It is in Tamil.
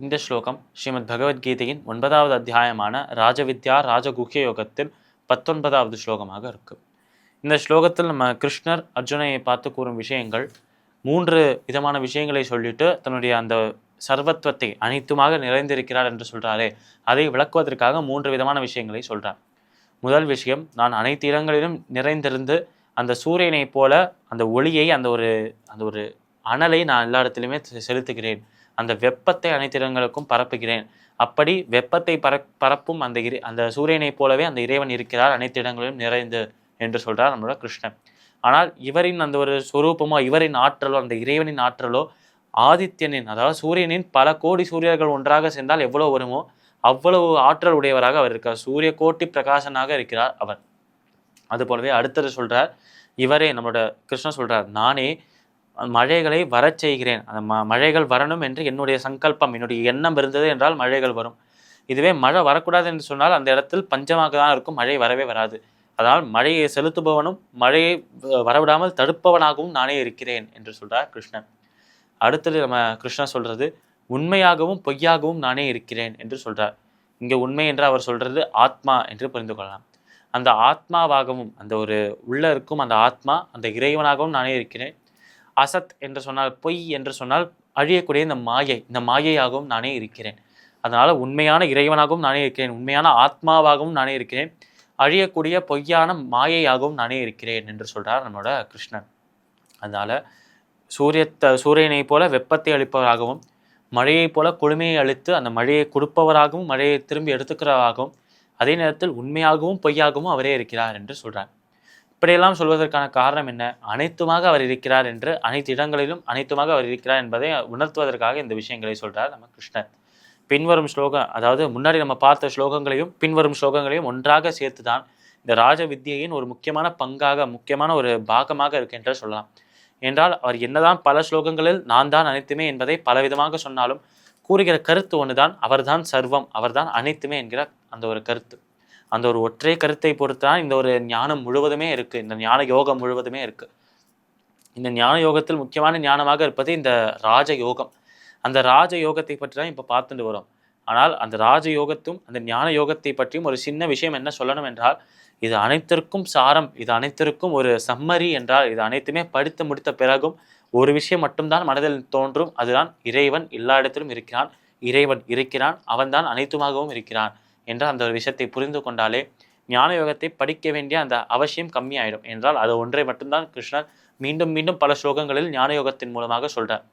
இந்த ஸ்லோகம் ஸ்ரீமத் பகவத்கீதையின் 9வது அத்தியாயமான ராஜவித்யா ராஜகுஹ்ய யோகத்தில் 19வது ஸ்லோகமாக இருக்கு. இந்த ஸ்லோகத்தில் நம்ம கிருஷ்ணர் அர்ஜுனையை பார்த்து கூறும் விஷயங்கள் 3 விதமான விஷயங்களை சொல்லிட்டு தன்னுடைய அந்த சர்வத்துவத்தை அனைத்துமாக நிறைந்திருக்கிறார் என்று சொல்றாரே, அதை விளக்குவதற்காக 3 விதமான விஷயங்களை சொல்றார். முதல் விஷயம், நான் அனைத்து இடங்களிலும் நிறைந்திருந்து அந்த சூரியனை போல அந்த ஒளியை அந்த ஒரு அனலை நான் எல்லா இடத்திலுமே செலுத்துகிறேன். அந்த வெப்பத்தை அனைத்து இடங்களுக்கும் பரப்புகிறேன். அப்படி வெப்பத்தை பரப்பும் அந்த சூரியனை போலவே அந்த இறைவன் இருக்கிறார் அனைத்து இடங்களிலும் நிறைந்து என்று சொல்றார் நம்மளோட கிருஷ்ணன். ஆனால் இவரின் அந்த ஒரு சொரூபமோ, இவரின் ஆற்றலோ, அந்த இறைவனின் ஆற்றலோ ஆதித்யனின், அதாவது சூரியனின் பல கோடி சூரியர்கள் ஒன்றாக சேர்ந்தால் எவ்வளவு வருமோ அவ்வளவு ஆற்றல் உடையவராக அவர் இருக்கார். சூரிய கோட்டி பிரகாசனாக இருக்கிறார் அவர். அது போலவே அடுத்தது சொல்றார், இவரே நம்மளோட கிருஷ்ணன் சொல்றார், நானே மழைகளை வரச் செய்கிறேன். அந்த மழைகள் வரணும் என்று என்னுடைய சங்கல்பம், என்னுடைய எண்ணம் இருந்தது என்றால் மழைகள் வரும். இதுவே மழை வரக்கூடாது என்று சொன்னால் அந்த இடத்தில் பஞ்சமாக தான் இருக்கும், மழை வரவே வராது. அதனால் மழையை செலுத்துபவனும் மழையை வரவிடாமல் தடுப்பவனாகவும் நானே இருக்கிறேன் என்று சொல்றார் கிருஷ்ணன். அடுத்தது நம்ம கிருஷ்ணன் சொல்றது, உண்மையாகவும் பொய்யாகவும் நானே இருக்கிறேன் என்று சொல்றார். இங்கே உண்மை என்று அவர் சொல்றது ஆத்மா என்று புரிந்து கொள்ளலாம். அந்த ஆத்மாவாகவும் அந்த ஒரு உள்ள இருக்கும் அந்த ஆத்மா அந்த இறைவனாகவும் நானே இருக்கிறேன். அசத் என்று சொன்னால் பொய் என்று சொன்னால் அழியக்கூடிய இந்த மாயையாகவும் நானே இருக்கிறேன். அதனால உண்மையான இறைவனாகவும் நானே இருக்கிறேன், உண்மையான ஆத்மாவாகவும் நானே இருக்கிறேன், அழியக்கூடிய பொய்யான மாயையாகவும் நானே இருக்கிறேன் என்று சொல்றார் நம்மளோட கிருஷ்ணன். அதனால சூரியனை போல வெப்பத்தை அளிப்பவராகவும், மழையை போல குளுமையை அளித்து அந்த மழையை கொடுப்பவராகவும், மழையை திரும்பி எடுத்துக்கிறவராகவும், அதே நேரத்தில் உண்மையாகவும் பொய்யாகவும் அவரே இருக்கிறார் என்று சொல்றார். இப்படியெல்லாம் சொல்வதற்கான காரணம் என்ன? அனைத்துமாக அவர் இருக்கிறார் என்று, அனைத்து இடங்களிலும் அனைத்துமாக அவர் இருக்கிறார் என்பதை உணர்த்துவதற்காக இந்த விஷயங்களை சொல்றார் நம்ம கிருஷ்ணர். பின்வரும் ஸ்லோகம், அதாவது முன்னாடி நம்ம பார்த்த ஸ்லோகங்களையும் பின்வரும் ஸ்லோகங்களையும் ஒன்றாக சேர்த்துதான் இந்த ராஜ வித்யையின் ஒரு முக்கியமான பங்காக, முக்கியமான ஒரு பாகமாக இருக்கு என்று சொல்லலாம். என்றால் அவர் என்னதான் பல ஸ்லோகங்களில் நான் தான் அனைத்துமே என்பதை பலவிதமாக சொன்னாலும் கூறுகிற கருத்து ஒன்றுதான், அவர்தான் சர்வம், அவர்தான் அனைத்துமே என்கிற அந்த ஒரு கருத்து. அந்த ஒரு ஒற்றை கருத்தை பொறுத்தான் இந்த ஒரு ஞானம் முழுவதுமே இருக்கு, இந்த ஞான யோகம் முழுவதுமே இருக்கு. இந்த ஞான யோகத்தில் முக்கியமான ஞானமாக இருப்பது இந்த ராஜ யோகம். அந்த ராஜ யோகத்தை பற்றி தான் இப்போ பார்த்துட்டு வரோம். ஆனால் அந்த ராஜ யோகத்தும் அந்த ஞான யோகத்தை பற்றியும் ஒரு சின்ன விஷயம் என்ன சொல்லணும் என்றால், இது அனைத்திற்கும் சாரம், இது அனைத்திற்கும் ஒரு சம்மரி என்றால், இது அனைத்துமே படித்து முடித்த பிறகும் ஒரு விஷயம் மட்டும்தான் மனதில் தோன்றும், அதுதான் இறைவன் எல்லா இடத்திலும் இருக்கிறான், இறைவன் இருக்கிறான், அவன்தான் அனைத்துமாகவும் இருக்கிறான் என்ற அந்த ஒரு விஷயத்தை புரிந்து கொண்டாலே ஞான யோகத்தை படிக்க வேண்டிய அந்த அவசியம் கம்மியாயிடும். என்றால் அது ஒன்றை மட்டும்தான் கிருஷ்ணர் மீண்டும் மீண்டும் பல ஸ்லோகங்களில் ஞான யோகத்தின் மூலமாக சொல்றார்.